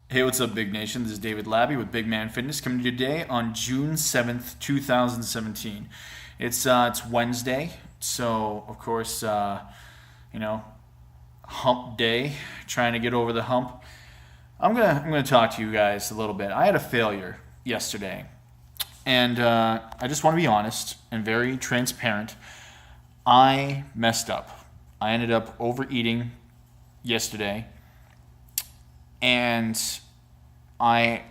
Hey, what's up, Big Nation? This is David Labby with Big Man Fitness coming to you today on June 7th, 2017. It's Wednesday, so of course, you know, hump day, trying to get over the hump. I'm gonna talk to you guys a little bit. I had a failure yesterday, and I just want to be honest and very transparent. I messed up. I ended up overeating yesterday, and I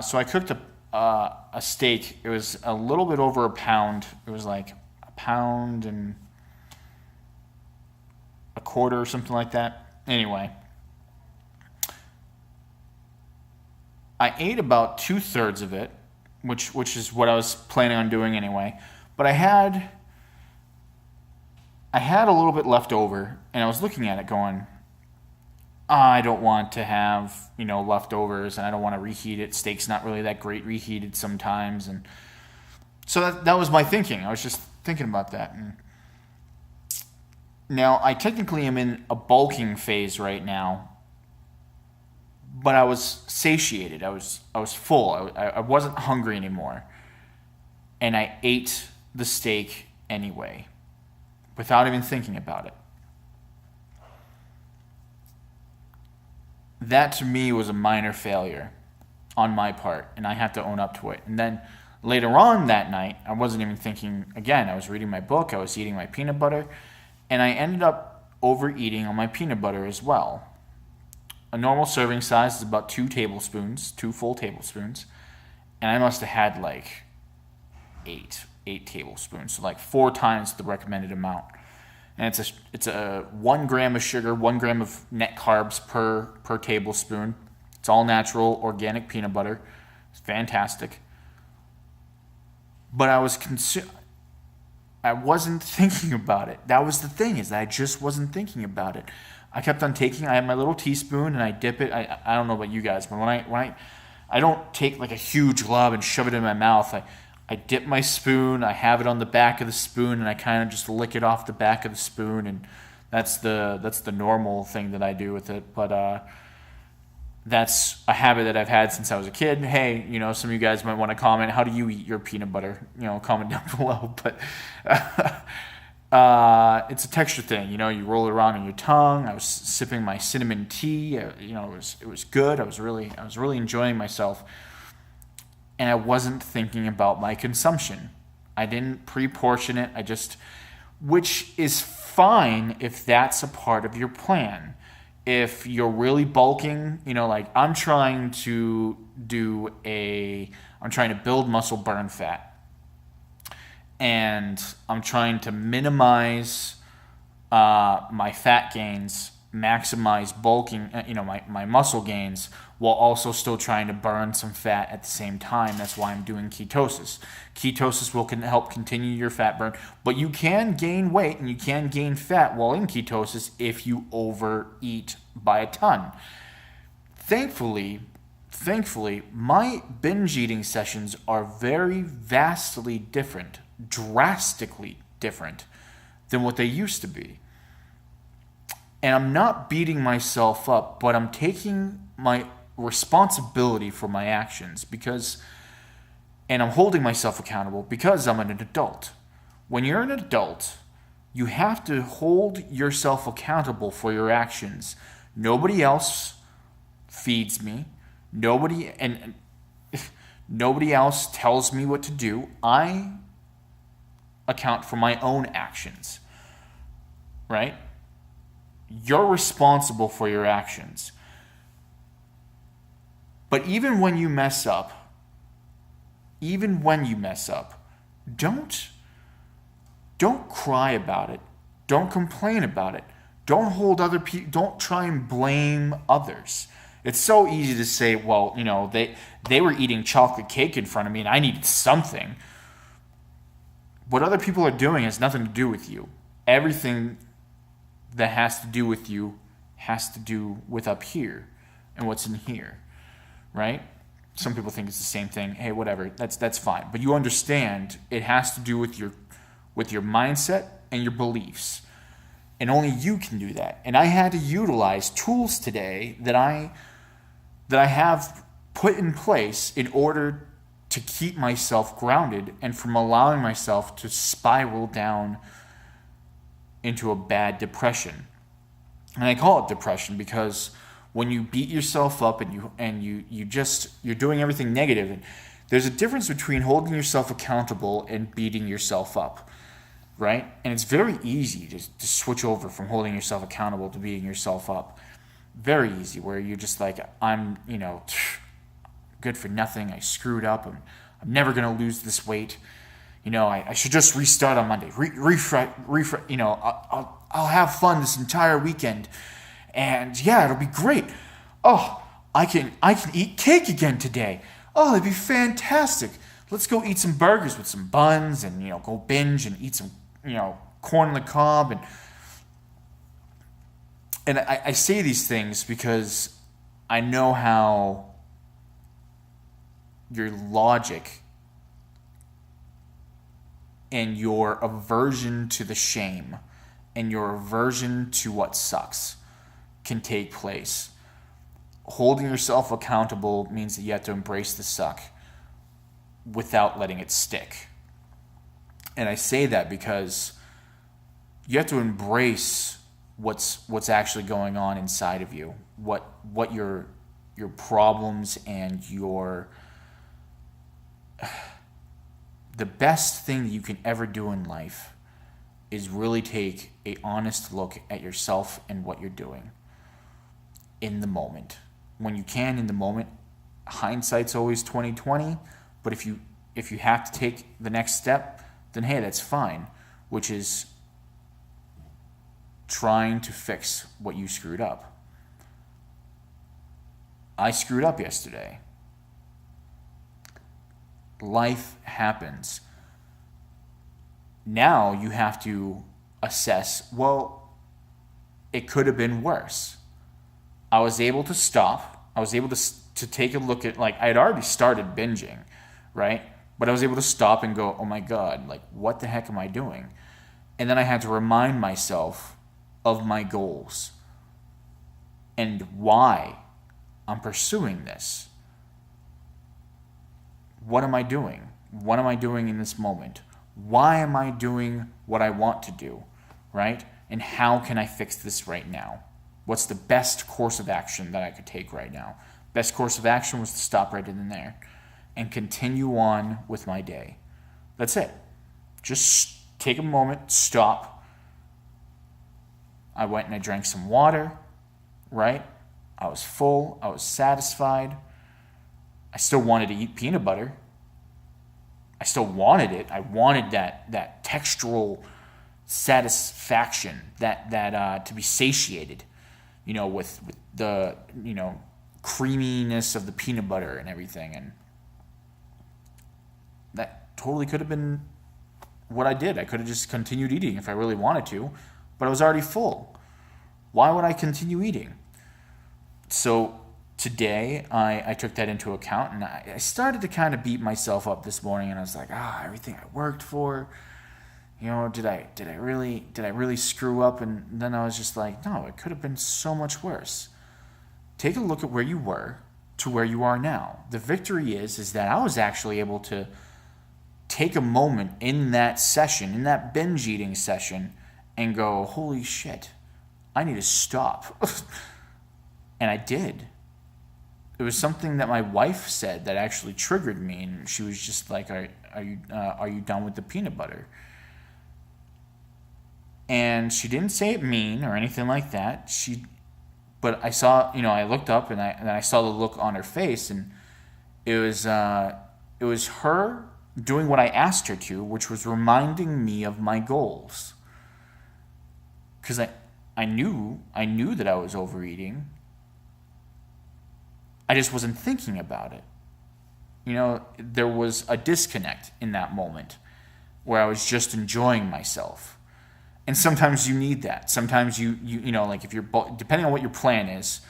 so I cooked a steak. It was a little bit over a pound. It was like a pound and a quarter or something like that. Anyway, I ate about 2/3 of it, which is what I was planning on doing anyway. But I had a little bit left over, and I was looking at it going, I don't want to have, leftovers, and I don't want to reheat it. Steak's not really that great reheated sometimes. And so that was my thinking. I was just thinking about that. And now, I technically am in a bulking phase right now, but I was satiated. I was full. I wasn't hungry anymore. And I ate the steak anyway, without even thinking about it. That to me was a minor failure on my part, and I have to own up to it. And then later on that night, I wasn't even thinking again. I was reading my book, I was eating my peanut butter, and I ended up overeating on my peanut butter as well. A normal serving size is about 2 tablespoons, 2 full tablespoons, and I must have had like eight tablespoons, so like 4 times the recommended amount. And it's a 1 gram of sugar, 1 gram of net carbs per tablespoon. It's all natural, organic peanut butter. It's fantastic. But I wasn't thinking about it. That was the thing, is that I just wasn't thinking about it. I kept on taking. I had my little teaspoon and I dip it. I don't know about you guys, but when I don't take like a huge glob and shove it in my mouth. I dip my spoon, I have it on the back of the spoon, and I kind of just lick it off the back of the spoon, and that's the normal thing that I do with it. But that's a habit that I've had since I was a kid. Hey, some of you guys might want to comment, how do you eat your peanut butter? Comment down below. But it's a texture thing. You roll it around on your tongue. I was sipping my cinnamon tea. It was good. I was really enjoying myself. And I wasn't thinking about my consumption. I didn't pre-portion it. Which is fine if that's a part of your plan. If you're really bulking, like I'm trying to build muscle, burn fat. And I'm trying to minimize my fat gains, maximize bulking, my muscle gains, while also still trying to burn some fat at the same time. That's why I'm doing ketosis. Ketosis will help continue your fat burn, but you can gain weight and you can gain fat while in ketosis if you overeat by a ton. Thankfully, my binge eating sessions are very vastly different, drastically different than what they used to be. And I'm not beating myself up, but I'm taking my responsibility for my actions and I'm holding myself accountable because I'm an adult. When you're an adult, you have to hold yourself accountable for your actions. Nobody else feeds me. Nobody else tells me what to do. I account for my own actions. Right? You're responsible for your actions. But even when you mess up, don't cry about it. Don't complain about it. Don't hold other people. Don't try and blame others. It's so easy to say, well, they were eating chocolate cake in front of me and I needed something. What other people are doing has nothing to do with you. Everything that has to do with you has to do with up here and what's in here. Right? Some people think it's the same thing. Hey, whatever, that's fine. But you understand it has to do with your mindset and your beliefs. And only you can do that. And I had to utilize tools today that I that I have put in place in order to keep myself grounded and from allowing myself to spiral down into a bad depression. And I call it depression because when you beat yourself up and you're doing everything negative, and there's a difference between holding yourself accountable and beating yourself up, right? And it's very easy to switch over from holding yourself accountable to beating yourself up. Very easy, where you're just like, I'm, good for nothing. I screwed up. I'm never going to lose this weight. I should just restart on Monday. Refresh. I'll have fun this entire weekend. And yeah, it'll be great. Oh, I can eat cake again today. Oh, it'd be fantastic. Let's go eat some burgers with some buns and, go binge and eat some, corn on the cob. And I say these things because I know how your logic and your aversion to the shame and your aversion to what sucks can take place. Holding yourself accountable means that you have to embrace the suck without letting it stick. And I say that because you have to embrace what's actually going on inside of you, what your problems and the best thing that you can ever do in life is really take a honest look at yourself and what you're doing in the moment. When you can in the moment, hindsight's always 20/20, but if you have to take the next step, then hey, that's fine, which is trying to fix what you screwed up. I screwed up yesterday. Life happens. Now you have to assess, well, it could have been worse. I was able to stop. I was able to take a look at, I had already started binging, right? But I was able to stop and go, oh my God, what the heck am I doing? And then I had to remind myself of my goals and why I'm pursuing this. What am I doing? What am I doing in this moment? Why am I doing what I want to do, right? And how can I fix this right now? What's the best course of action that I could take right now? Best course of action was to stop right in there and continue on with my day. That's it. Just take a moment, stop. I went and I drank some water, right? I was full. I was satisfied. I still wanted to eat peanut butter. I still wanted it. I wanted that textural satisfaction, that to be satiated, with the creaminess of the peanut butter and everything. And that totally could have been what I did. I could have just continued eating if I really wanted to, but I was already full. Why would I continue eating? So today, I took that into account, and I started to kind of beat myself up this morning, and I was like, everything I worked for, did I really screw up? And then I was just like, no, it could have been so much worse. Take a look at where you were to where you are now. The victory is that I was actually able to take a moment in that session, in that binge eating session, and go, holy shit, I need to stop. And I did. It was something that my wife said that actually triggered me, and she was just like, "Are you done with the peanut butter?" And she didn't say it mean or anything like that. But I saw, I looked up and I saw the look on her face, and it was her doing what I asked her to, which was reminding me of my goals. Because I knew that I was overeating. I just wasn't thinking about it. There was a disconnect in that moment where I was just enjoying myself. And sometimes you need that. Sometimes if you're, depending on what your plan is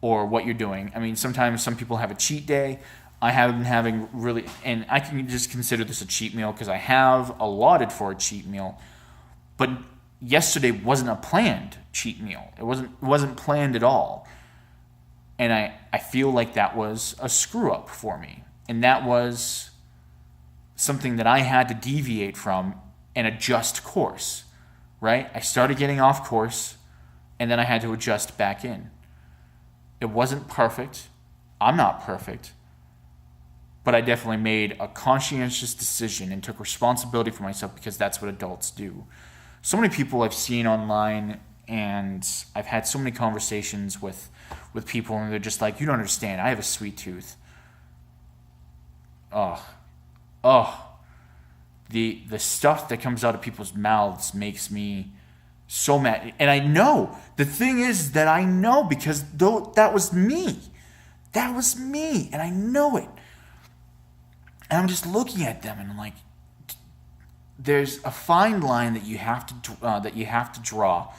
or what you're doing. I mean, sometimes some people have a cheat day. I have been having really, and I can just consider this a cheat meal because I have allotted for a cheat meal. But yesterday wasn't a planned cheat meal. It wasn't planned at all. And I feel like that was a screw up for me. And that was something that I had to deviate from and adjust course, right? I started getting off course, and then I had to adjust back in. It wasn't perfect. I'm not perfect. But I definitely made a conscientious decision and took responsibility for myself, because that's what adults do. So many people I've seen online, and I've had so many conversations with people, and they're just like, you don't understand, I have a sweet tooth. The stuff that comes out of people's mouths makes me so mad. And I know, the thing is that I know, because that was me. That was me, and I know it. And I'm just looking at them, and I'm like, there's a fine line that you have to draw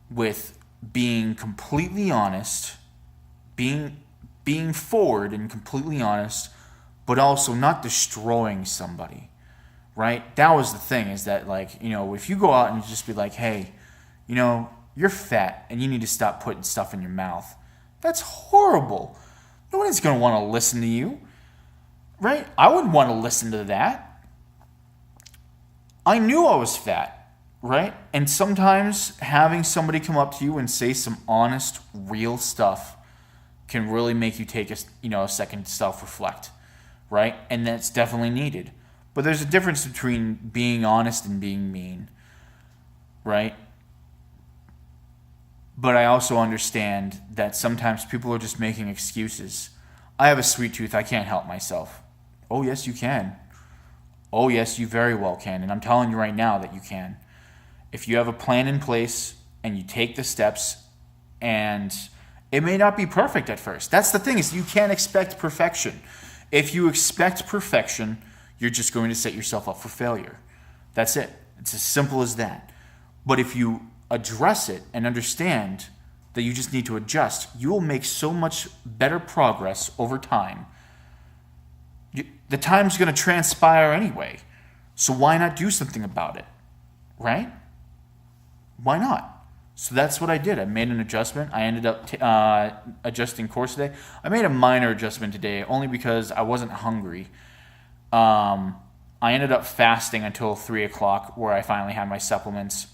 with being completely honest, being forward and completely honest, but also not destroying somebody, right? That was the thing, is that, like, if you go out and just be like, hey, you're fat and you need to stop putting stuff in your mouth, that's horrible. Nobody's going to want to listen to you, right? I wouldn't want to listen to that. I knew I was fat, right? And sometimes having somebody come up to you and say some honest, real stuff can really make you take a second to self-reflect, right? And that's definitely needed. But there's a difference between being honest and being mean, right? But I also understand that sometimes people are just making excuses. I have a sweet tooth, I can't help myself. Oh, yes, you can. Oh, yes, you very well can. And I'm telling you right now that you can. If you have a plan in place and you take the steps, and it may not be perfect at first. That's the thing, is you can't expect perfection. If you expect perfection, you're just going to set yourself up for failure. That's it. It's as simple as that. But if you address it and understand that you just need to adjust, you will make so much better progress over time. The time's going to transpire anyway. So why not do something about it? Right? Why not? So that's what I did. I made an adjustment. I ended up adjusting course today. I made a minor adjustment today only because I wasn't hungry. I ended up fasting until 3 o'clock, where I finally had my supplements.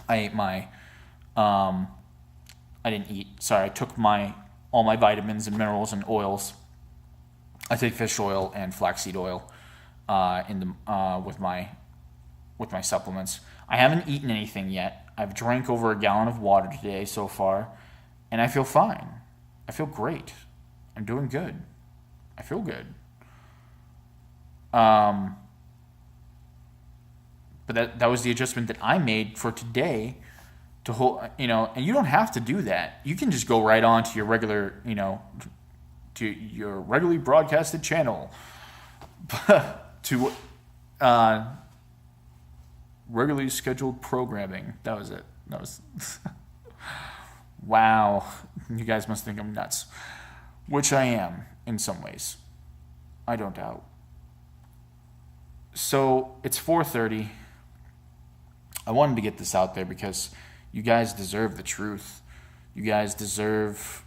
I ate I didn't eat. Sorry, I took all my vitamins and minerals and oils. I take fish oil and flaxseed oil with my supplements. I haven't eaten anything yet. I've drank over a gallon of water today so far, and I feel fine. I feel great. I'm doing good. I feel good. But that was the adjustment that I made for today to hold, and you don't have to do that. You can just go right on to your regular, to your regularly broadcasted channel, to regularly scheduled programming. That was it. That was wow. You guys must think I'm nuts, which I am in some ways. I don't doubt. So it's 4:30. I wanted to get this out there because you guys deserve the truth. You guys deserve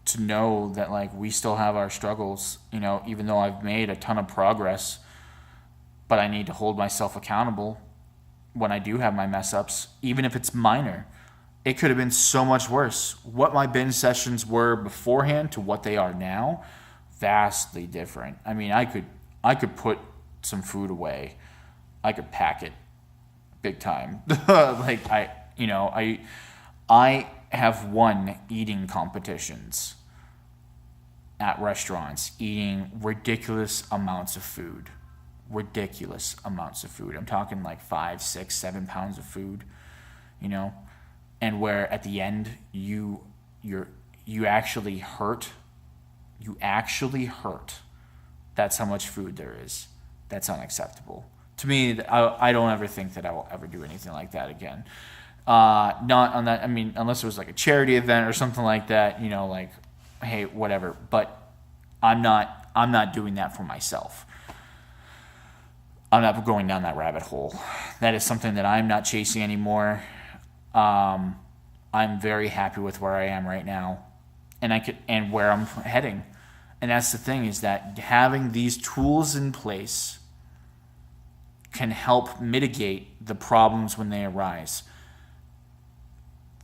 to know that, like, we still have our struggles, even though I've made a ton of progress, but I need to hold myself accountable when I do have my mess ups, even if it's minor. It could have been so much worse. What my binge sessions were beforehand to what they are now, vastly different. I mean, I could put some food away. I could pack it big time. Like, I have won eating competitions at restaurants, eating ridiculous amounts of food. I'm talking like 5, 6, 7 pounds of food, and where at the end you actually hurt. You actually hurt. That's how much food there is. That's unacceptable. To me, I don't ever think that I will ever do anything like that again. Not on that. I mean, unless it was like a charity event or something like that, like, hey, whatever. But I'm not doing that for myself. I'm not going down that rabbit hole. That is something that I'm not chasing anymore. I'm very happy with where I am right now. and where I'm heading. And that's the thing, is that having these tools in place can help mitigate the problems when they arise.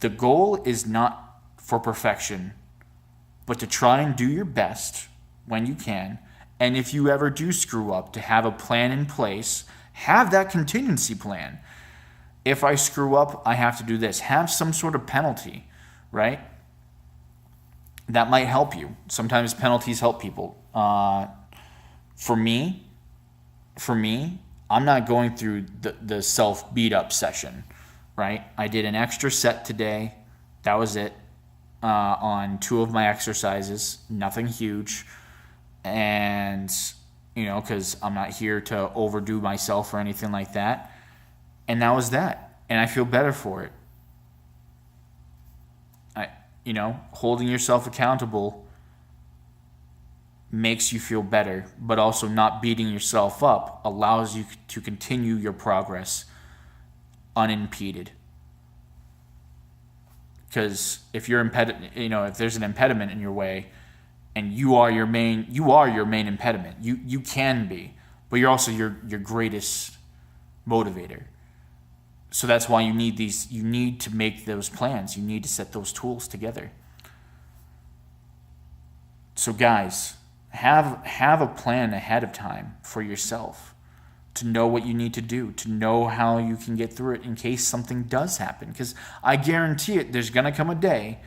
The goal is not for perfection, but to try and do your best when you can. And if you ever do screw up, to have a plan in place, have that contingency plan. If I screw up, I have to do this. Have some sort of penalty, right? That might help you. Sometimes penalties help people. For me, I'm not going through the self beat up session, right? I did an extra set today. That was it. On 2 of my exercises, nothing huge. And, because I'm not here to overdo myself or anything like that. And that was that. And I feel better for it. Holding yourself accountable makes you feel better, but also not beating yourself up allows you to continue your progress unimpeded. Because if if there's an impediment in your way, and you are your main impediment, you can be, but you're also your greatest motivator. So that's why you need to make those plans. You need to set those tools together. So guys, have a plan ahead of time for yourself, to know what you need to do, to know how you can get through it in case something does happen. Because I guarantee it, there's going to come a day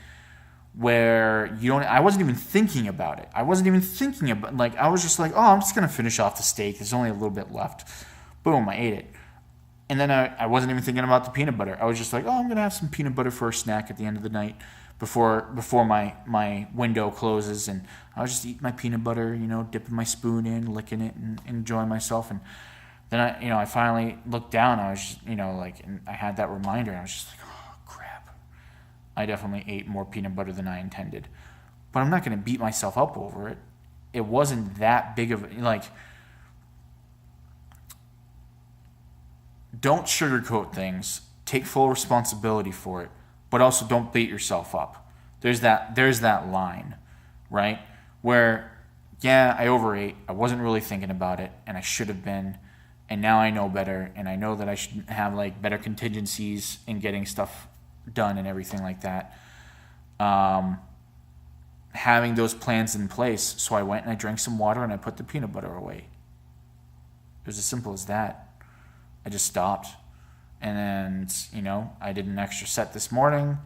where I wasn't even thinking about it. I was just like, oh, I'm just going to finish off the steak. There's only a little bit left. Boom, I ate it. And then I wasn't even thinking about the peanut butter. I was just like, oh, I'm going to have some peanut butter for a snack at the end of the night before my window closes. And I was just eating my peanut butter, dipping my spoon in, licking it, and enjoying myself. And then I finally looked down. I was just, and I had that reminder. And I was just like, oh, crap. I definitely ate more peanut butter than I intended. But I'm not going to beat myself up over it. It wasn't that big of don't sugarcoat things. Take full responsibility for it, but also don't beat yourself up. There's that line, right? Where, yeah, I overate. I wasn't really thinking about it, and I should have been. And now I know better, and I know that I should have better contingencies in getting stuff done and everything like that. Having those plans in place. So I went and I drank some water and I put the peanut butter away. It was as simple as that. I just stopped. And then, I did an extra set this morning.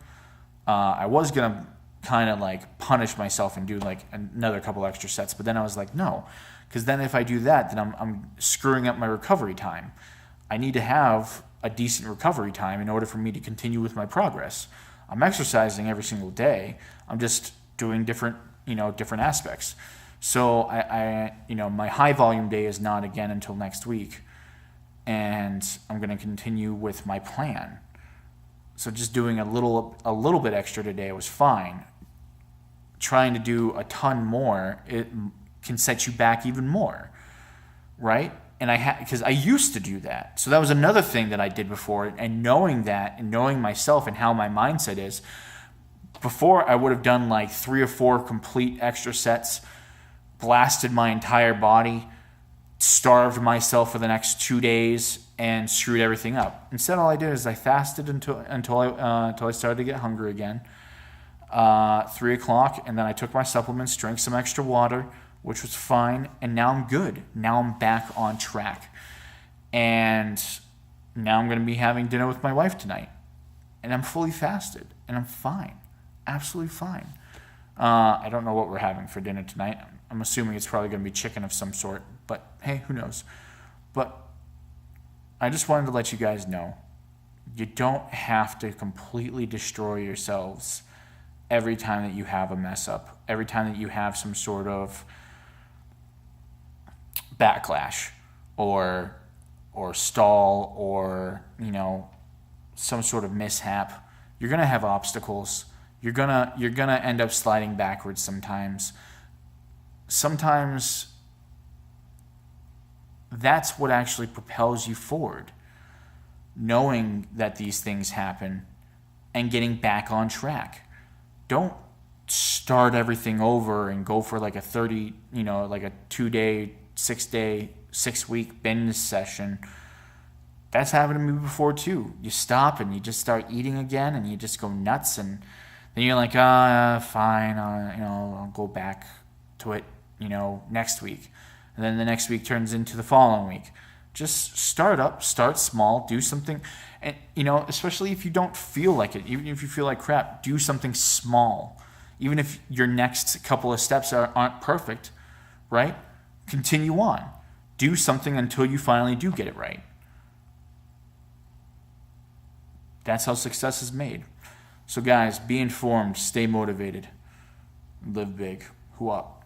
I was going to kind of punish myself and do another couple extra sets. But then I was like, no. Because then if I do that, then I'm screwing up my recovery time. I need to have a decent recovery time in order for me to continue with my progress. I'm exercising every single day. I'm just doing different aspects. So I my high volume day is not again until next week. And I'm going to continue with my plan. So just doing a little bit extra today was fine. Trying to do a ton more, it can set you back even more, right? And because I used to do that. So that was another thing that I did before. And knowing that, and knowing myself and how my mindset is, before I would have done 3 or 4 complete extra sets, blasted my entire body, starved myself for the next 2 days, and screwed everything up. Instead, all I did is I fasted until I started to get hungry again. 3 o'clock, and then I took my supplements, drank some extra water, which was fine, and now I'm good. Now I'm back on track. And now I'm going to be having dinner with my wife tonight. And I'm fully fasted, and I'm fine. Absolutely fine. I don't know what we're having for dinner tonight. I'm assuming it's probably going to be chicken of some sort, but hey, who knows? But I just wanted to let you guys know, you don't have to completely destroy yourselves every time that you have a mess up, every time that you have some sort of backlash or stall or, some sort of mishap. You're going to have obstacles. You're going to end up sliding backwards sometimes. Sometimes that's what actually propels you forward. Knowing that these things happen and getting back on track. Don't start everything over and go for like a 30, like a 2-day, 6-day, 6-week binge session. That's happened to me before too. You stop and you just start eating again and you just go nuts, and then you're like, fine, I'll go back to it, next week. And then the next week turns into the following week. Just start small, do something. And, especially if you don't feel like it, even if you feel like crap, do something small. Even if your next couple of steps aren't perfect, right? Continue on. Do something until you finally do get it right. That's how success is made. So guys, be informed, stay motivated, live big. Who up?